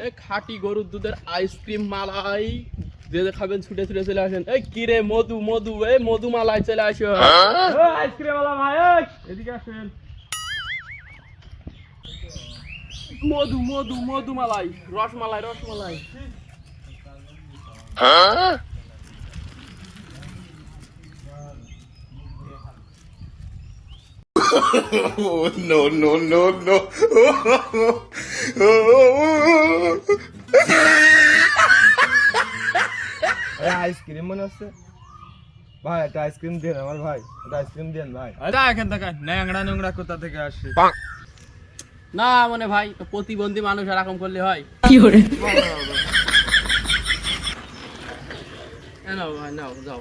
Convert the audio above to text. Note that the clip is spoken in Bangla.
এ খাঁটি গরুর দুধের আইসক্রিম মালাই যে যে খাবেন ছুটে ছুটে চলে আসেন। এই কি রে মধু মধু এই মধু মালাই চলে আসো। আইসক্রিম वाला ভাই এদিকে আসেন। মধু মধু মধু মালাই rasmalai rasmalai. Oh, no, no, no, no. Ice cream মনে হচ্ছে ভাই, একটা আইসক্রিম দেন আমার ভাই, একটা আইসক্রিম দেন ভাই। আরে এখান থেকে ন্যাংড়া নোংরা কোথা থেকে আসে? না মানে ভাই প্রতিবন্ধী মানুষ এরকম করলে হয়? নাও ভাই নাও যাও।